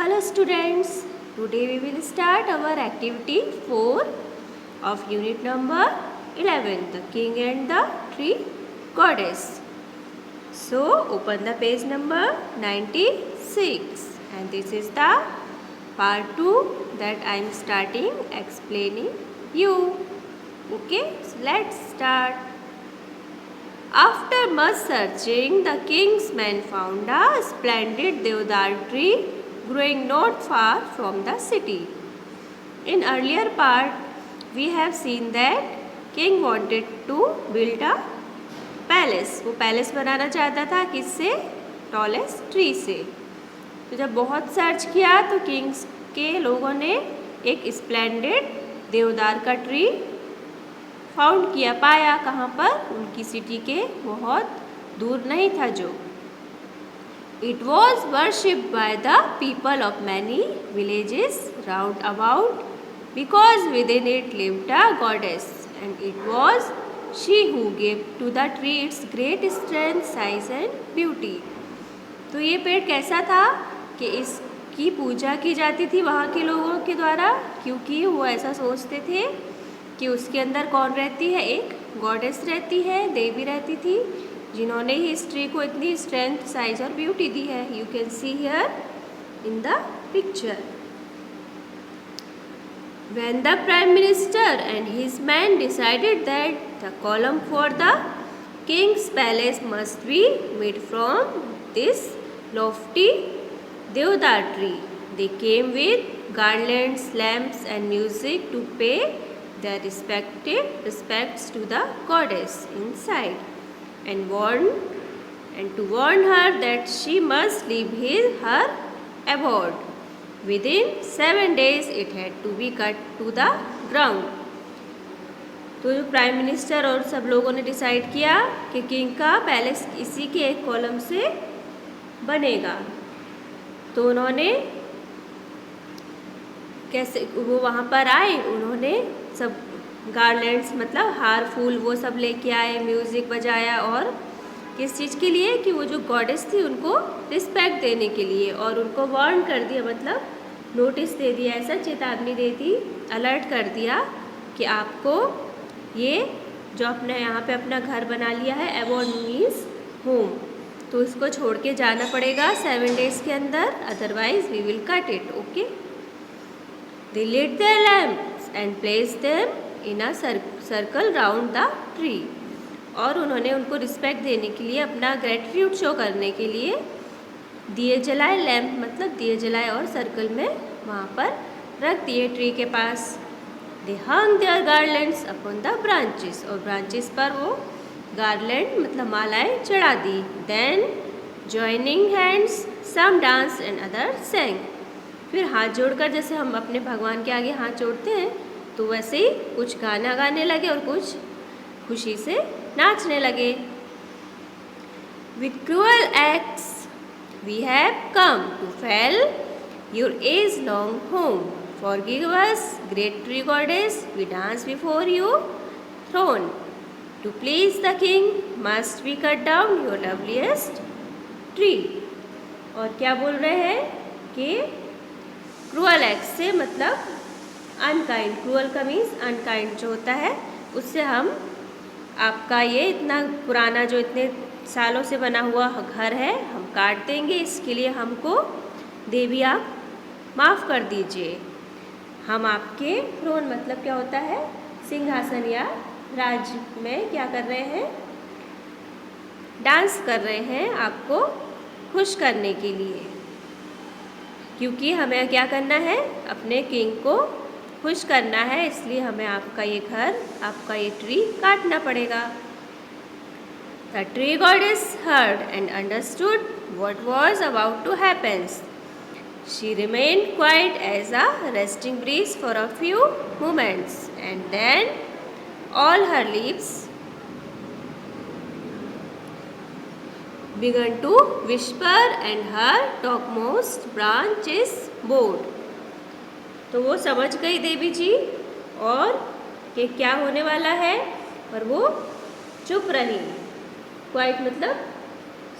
Hello students, today we will start our activity 4 of unit number 11, the king and the tree goddess. So open the page number 96 and this is the part 2 that I am starting explaining you. Okay, so let's start. After much searching, the king's men found a splendid deodar tree growing not far from the city. In earlier part, we have seen that king wanted to build a palace. वो palace बनाना चाहता था किससे? Tallest tree से. तो जब बहुत search किया तो किंग्स के लोगों ने एक स्प्लेंडेड देवदार का ट्री फाउंड किया, पाया. कहाँ पर? उनकी सिटी के बहुत दूर नहीं था जो. It was worshipped by the people of many villages round about because within it lived a goddess and it was she who gave to the tree its great strength, size and beauty. तो ये पेड़ कैसा था कि इसकी पूजा की जाती थी वहाँ के लोगों के द्वारा, क्योंकि वो ऐसा सोचते थे कि उसके अंदर कौन रहती है? एक गॉडेस रहती है, देवी रहती थी, जिन्होंने ही इस ट्री को इतनी स्ट्रेंथ, साइज और ब्यूटी दी है. You can see here in the picture. When the Prime Minister and his men decided that the column for the king's palace must be made from this lofty deodar tree, they came with garlands, lamps and music to pay their respects to the goddess inside and to warn her that she must leave her abode. Within 7 days it had to be cut to the ground. तो जो prime minister और सब लोगों ने decide किया कि king का palace इसी के एक कॉलम से बनेगा. तो उन्होंने कैसे वो वहाँ पर आए, उन्होंने सब गार्लैंड्स मतलब हार फूल वो सब लेके आए, म्यूज़िक बजाया. और किस चीज़ के लिए? कि वो जो गॉडेस थी उनको रिस्पेक्ट देने के लिए. और उनको वार्न कर दिया, मतलब नोटिस दे दिया, ऐसा चेतावनी दे दी, अलर्ट कर दिया कि आपको ये जो अपने यहाँ पे अपना घर बना लिया है, एबोर्ड मीन्स होम, तो इसको छोड़ के जाना पड़ेगा 7 डेज़ के अंदर, otherwise we will cut it. Okay. They lit their lamps and placed them in a circle round the tree. और उन्होंने उनको रिस्पेक्ट देने के लिए, अपना ग्रेटिट्यूड शो करने के लिए दिए जलाए. लैम्प मतलब दिए जलाए और सर्कल में वहाँ पर रख दिए ट्री के पास. They hung their garlands upon the branches, और ब्रांचेस पर वो गार्लैंड मतलब मालाएं चढ़ा दी. Then joining hands some danced and others sang. फिर हाथ जोड़कर, जैसे हम अपने भगवान के आगे हाथ जोड़ते हैं, तो वैसे ही कुछ गाना गाने लगे और कुछ खुशी से नाचने लगे. With cruel acts we have come to fell your age-long home. Forgive us, great tree goddess, we dance before your throne. To please the king must we cut down your loveliest tree. और क्या बोल रहे हैं कि cruel act से मतलब unkind, cruel का means unkind जो होता है, उससे हम आपका ये इतना पुराना जो इतने सालों से बना हुआ घर है हम काट देंगे. इसके लिए हमको देवी आप माफ़ कर दीजिए. हम आपके थ्रोन मतलब क्या होता है? सिंहासन या राज्य में क्या कर रहे हैं? डांस कर रहे हैं आपको खुश करने के लिए, क्योंकि हमें क्या करना है? अपने किंग को खुश करना है. इसलिए हमें आपका ये घर, आपका ये ट्री काटना पड़ेगा. The tree goddess heard and understood what was about to happen. She remained quiet as a resting breeze for a few moments, and then all her leaves began to whisper and her topmost branches bowed. तो वो समझ गई देवी जी और कि क्या होने वाला है, और वो चुप रही. क्वाइट मतलब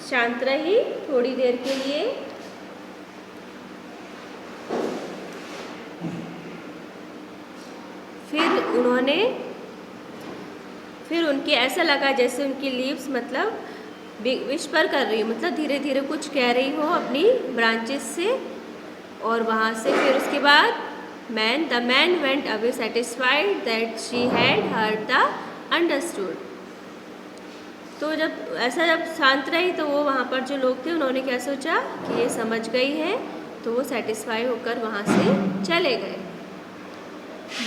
शांत रही थोड़ी देर के लिए. फिर उनके ऐसा लगा जैसे उनकी लीव्स मतलब विस्पर कर रही हो, मतलब धीरे धीरे कुछ कह रही हो अपनी ब्रांचेस से। और वहाँ से फिर उसके बाद the man went away satisfied that she had heard the understood. तो जब शांत रही तो वो वहाँ पर जो लोग थे उन्होंने क्या सोचा कि ये समझ गई है, तो वो सेटिस्फाई होकर वहाँ से चले गए।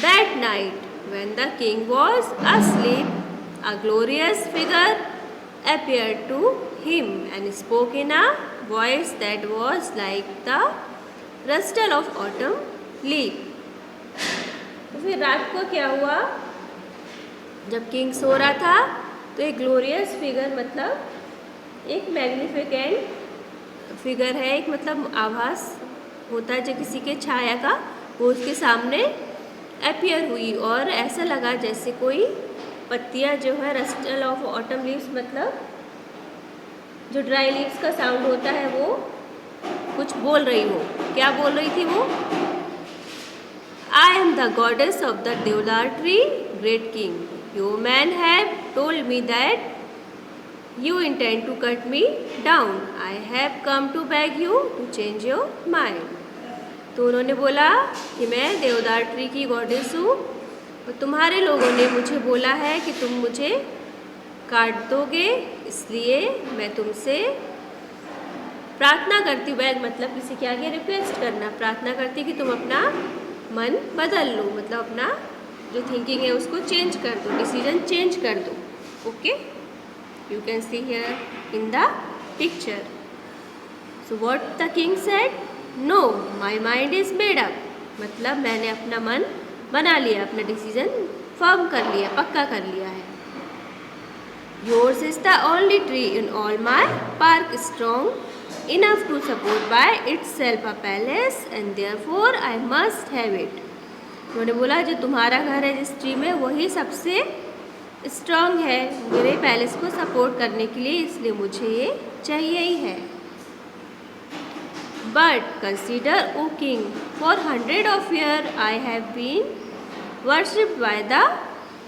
That night when the king was asleep, a glorious figure appeared to him and spoke in a voice that was like the rustle of autumn leaf. तो फिर रात को क्या हुआ, जब किंग सो रहा था तो एक ग्लोरियस फिगर मतलब एक मैग्निफिकेंट फिगर है, एक मतलब आभास होता है जो किसी के छाया का, वो उसके सामने अपीयर हुई और ऐसा लगा जैसे कोई पत्तियाँ जो है रस्टल ऑफ ऑटम लीव्स मतलब जो ड्राई लीव्स का साउंड होता है वो कुछ बोल रही हो। क्या बोल रही थी वो? I am the goddess of the deodar tree, great king, you man have told me that you intend to cut me down, I have come to beg you to change your mind. तो उन्होंने बोला कि मैं देवदार tree की goddess हूँ और तुम्हारे लोगों ने मुझे बोला है कि तुम मुझे काट दोगे, इसलिए मैं तुमसे प्रार्थना करती हूँ। बैग मतलब किसी के आगे रिक्वेस्ट करना, प्रार्थना करती कि तुम अपना मन बदल लो, मतलब अपना जो थिंकिंग है उसको चेंज कर दो, डिसीजन चेंज कर दो। Okay, you can see here in the picture. So what the king said, know my mind is made up, मतलब मैंने अपना मन बना लिया, अपना डिसीजन फर्म कर लिया, पक्का कर लिया है। Yours is the only tree in all my park strong enough to support by itself a palace and therefore I must have it. उन्होंने बोला जो तुम्हारा घर है जिस ट्री में वही सबसे स्ट्रॉन्ग है मेरे पैलेस को सपोर्ट करने के लिए, इसलिए मुझे ये चाहिए ही है। But consider, O king, for 100 of years I have been worshipped by the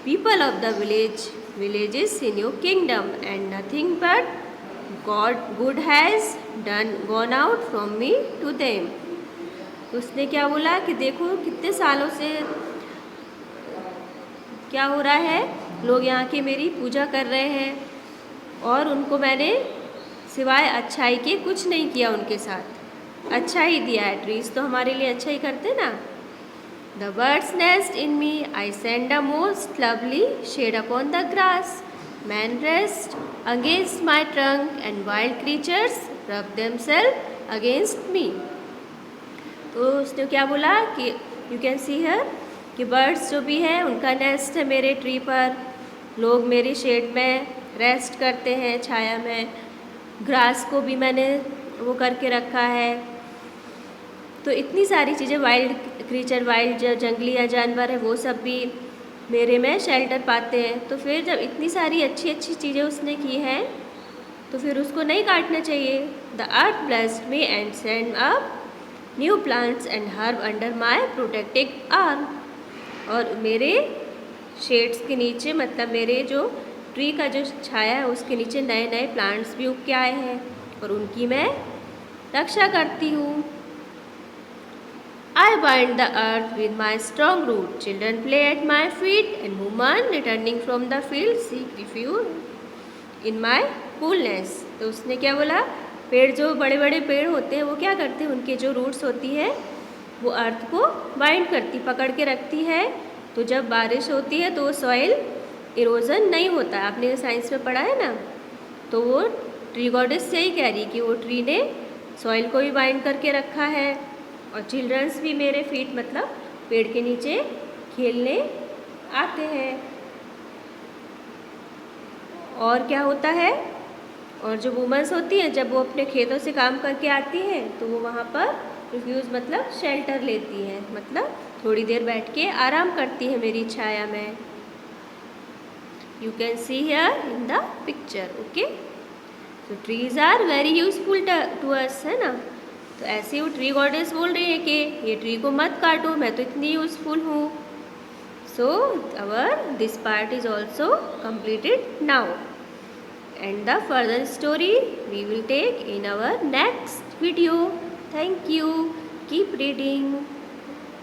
people of the villages in your kingdom, and nothing but good has gone out from me to them. उसने क्या बोला कि देखो कितने सालों से क्या हो रहा है, लोग यहाँ के मेरी पूजा कर रहे हैं और उनको मैंने सिवाय अच्छाई के कुछ नहीं किया, उनके साथ अच्छा ही दिया है। ट्रीज तो हमारे लिए अच्छा ही करते ना। The birds nest in me, I send a most lovely shade upon the grass, men rest against my trunk and wild creatures rub themselves against me. तो उसने क्या बोला कि यू कैन सी हियर कि बर्ड्स जो भी हैं उनका नेस्ट है मेरे ट्री पर, लोग मेरी शेड में रेस्ट करते हैं, छाया में, ग्रास को भी मैंने वो करके रखा है। तो इतनी सारी चीज़ें, वाइल्ड क्रीचर, वाइल्ड जो जंगली या जानवर है वो सब भी मेरे में शेल्टर पाते हैं। तो फिर जब इतनी सारी अच्छी अच्छी चीज़ें उसने की हैं तो फिर उसको नहीं काटना चाहिए। The earth blessed me and send up new plants and herb under my protecting arm. और मेरे शेड्स के नीचे, मतलब मेरे जो ट्री का जो छाया है उसके नीचे नए नए प्लांट्स भी उग के आए हैं और उनकी मैं रक्षा करती हूँ। I bind the earth with my strong root. Children play at my feet, and women returning from the field seek refuge in my coolness. तो उसने क्या बोला, पेड़ जो बड़े बड़े पेड़ होते हैं वो क्या करते हैं, उनके जो रूट्स होती है वो अर्थ को बाइंड करती, पकड़ के रखती है। तो जब बारिश होती है तो सॉइल इरोजन नहीं होता, आपने साइंस में पढ़ा है ना। तो वो ट्री गॉडेस से ही कह रही कि वो ट्री ने सॉइल को भी बाइंड करके रखा है। और चिल्ड्रंस भी मेरे फीट मतलब पेड़ के नीचे खेलने आते हैं। और क्या होता है, और जो वुमेंस होती हैं जब वो अपने खेतों से काम करके आती हैं तो वो वहाँ पर रिफ्यूज़ मतलब शेल्टर लेती हैं, मतलब थोड़ी देर बैठ के आराम करती है मेरी छाया में। You can see here in the picture. Okay, तो trees are very useful to us, है ना। तो ऐसे वो ट्री गॉडेस बोल रही है कि ये ट्री को मत काटो, मैं तो इतनी यूजफुल हूँ. So this part is also completed now, and the further story we will take in our next video. Thank you. Keep reading.